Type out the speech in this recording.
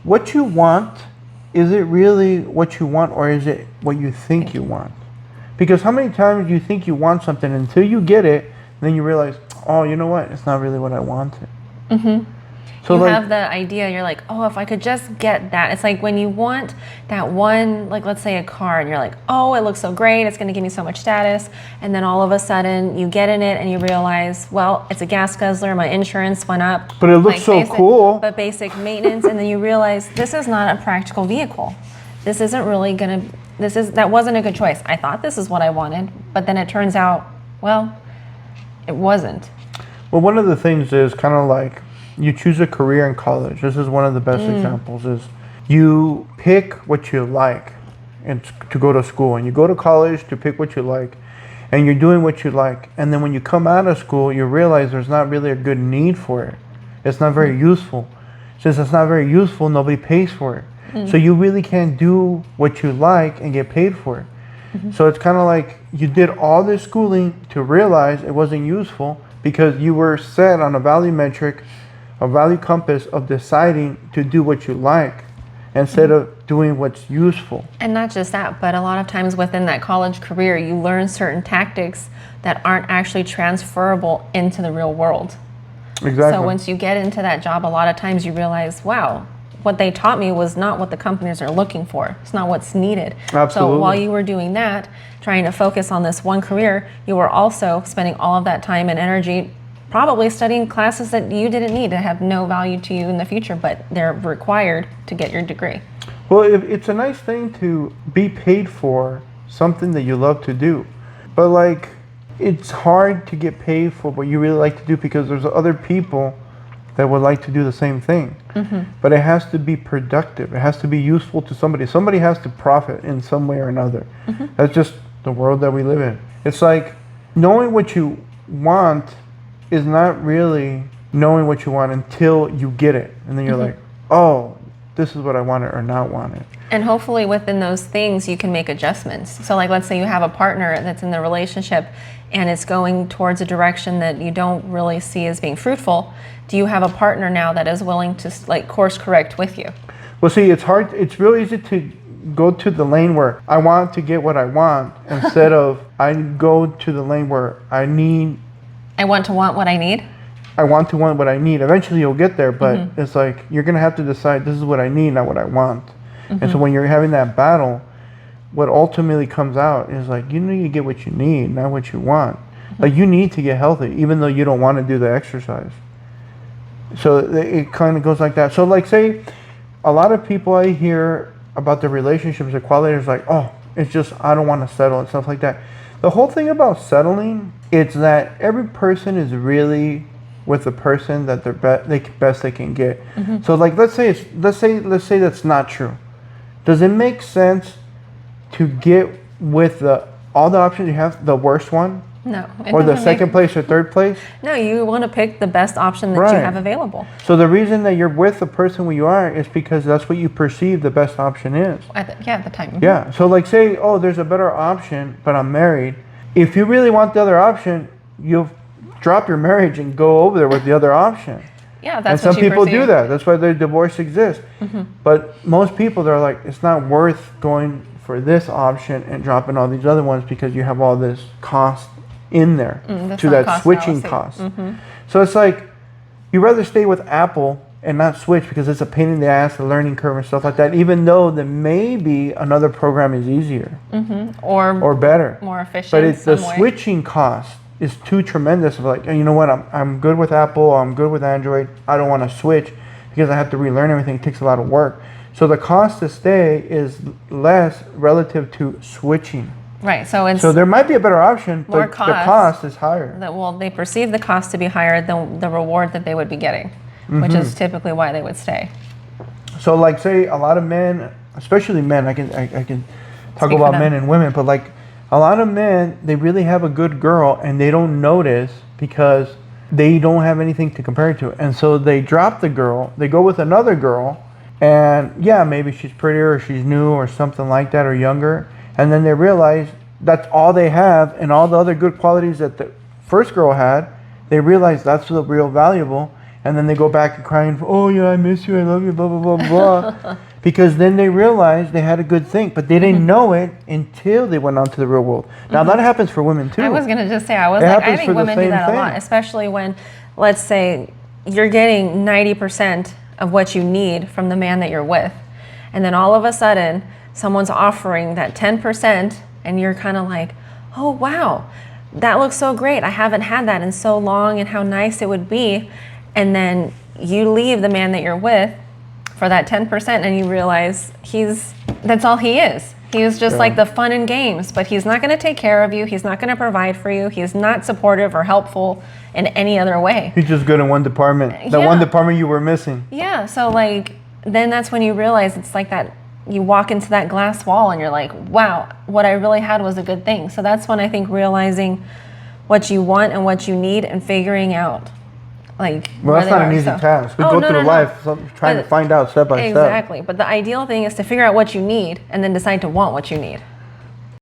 what you want, is it really what you want, or is it what you think you want? Because how many times you think you want something until you get it, then you realize, oh, you know what? It's not really what I wanted. So You like, have the idea, you're like, oh, if I could just get that. It's like when you want that one, like let's say a car, and you're like, oh, it looks so great, it's gonna give me so much status. And then all of a sudden you get in it and you realize, well, it's a gas guzzler, my insurance went up. but it looks so cool. But basic maintenance, and then you realize this is not a practical vehicle. This isn't really gonna, that wasn't a good choice. I thought this is what I wanted, but then it turns out, well, it wasn't. Well, one of the things is kind of like, you choose a career in college. This is one of the best examples. Is you pick what you like and to go to school, and you go to college to pick what you like, and you're doing what you like, and then when you come out of school, you realize there's not really a good need for it. It's not very useful. Since it's not very useful, nobody pays for it. So you really can't do what you like and get paid for it. So it's kind of like you did all this schooling to realize it wasn't useful because you were set on a value metric, a value compass of deciding to do what you like instead of doing what's useful. And not just that, but a lot of times within that college career, you learn certain tactics that aren't actually transferable into the real world. Exactly. So once you get into that job, a lot of times you realize, wow, what they taught me was not what the companies are looking for. It's not what's needed. Absolutely. So while you were doing that, trying to focus on this one career, you were also spending all of that time and energy probably studying classes that you didn't need, that have no value to you in the future, but they're required to get your degree. Well, it's a nice thing to be paid for something that you love to do. But like, it's hard to get paid for what you really like to do because there's other people that would like to do the same thing. But it has to be productive. It has to be useful to somebody. Somebody has to profit in some way or another. That's just the world that we live in. It's like knowing what you want is not really knowing what you want until you get it. And then you're like, oh, this is what I wanted or not wanted. And hopefully within those things, you can make adjustments. So like, let's say you have a partner that's in the relationship and it's going towards a direction that you don't really see as being fruitful. Do you have a partner now that is willing to like course correct with you? Well, see, it's hard. It's real easy to go to the lane where I want to get what I want instead of I go to the lane where I want to want what I need. Eventually you'll get there, but it's like you're going to have to decide this is what I need, not what I want. And so when you're having that battle, what ultimately comes out is like you need to get what you need, not what you want. Like you need to get healthy, even though you don't want to do the exercise. So it kind of goes like that. So like say a lot of people I hear about the relationships, equality is like, oh, it's just I don't want to settle and stuff like that. The whole thing about settling, it's that every person is really with the person that they're best they can get. So like let's say that's not true. Does it make sense to get with all the options you have, the worst one? No. Or the second place or third place? No, you want to pick the best option that you have available. So the reason that you're with the person where you are is because that's what you perceive the best option is. At the time. Yeah. So like say, oh, there's a better option, but I'm married. If you really want the other option, you'll drop your marriage and go over there with the other option. Yeah, that's and some people do that. That's why the divorce exists. But most people, they're like, it's not worth going for this option and dropping all these other ones because you have all this cost in there to that switching cost. So it's like you rather stay with Apple and not switch because it's a pain in the ass, the learning curve and stuff like that, even though that maybe another program is easier or better, more efficient. But it's the switching cost is too tremendous. Of like, you know what, I'm good with Apple, I'm good with Android, I don't want to switch because I have to relearn everything. It takes a lot of work. So the cost to stay is less relative to switching. Right. So there might be a better option, but the cost is higher. They perceive the cost to be higher than the reward that they would be getting, which is typically why they would stay. So like say a lot of men, especially men, I can talk about men and women, but like a lot of men, they really have a good girl and they don't notice because they don't have anything to compare it to. And so they drop the girl, they go with another girl, and yeah, maybe she's prettier or she's new or something like that or younger. And then they realize that's all they have, and all the other good qualities that the first girl had, they realize that's the real valuable. and then they go back and crying, oh yeah, I miss you, I love you, blah blah blah blah. Because then they realized they had a good thing, but they didn't know it until they went out to the real world. Now that happens for women too. I was gonna just say, I think women do that a lot, especially when, let's say, you're getting 90% of what you need from the man that you're with, and then all of a sudden someone's offering that 10%, and you're kind of like, oh wow, that looks so great, I haven't had that in so long, and how nice it would be. And then you leave the man that you're with for that 10%, and you realize that's all he is. He's just like the fun and games, but he's not going to take care of you. He's not going to provide for you. He's not supportive or helpful in any other way. He's just good in one department. The one department you were missing. Yeah. So like, then that's when you realize it's like that. You walk into that glass wall and you're like, wow, what I really had was a good thing. So that's when I think realizing what you want and what you need and figuring out. Like, well, that's not an easy task. We go through life trying to find out step by step. Exactly. But the ideal thing is to figure out what you need and then decide to want what you need.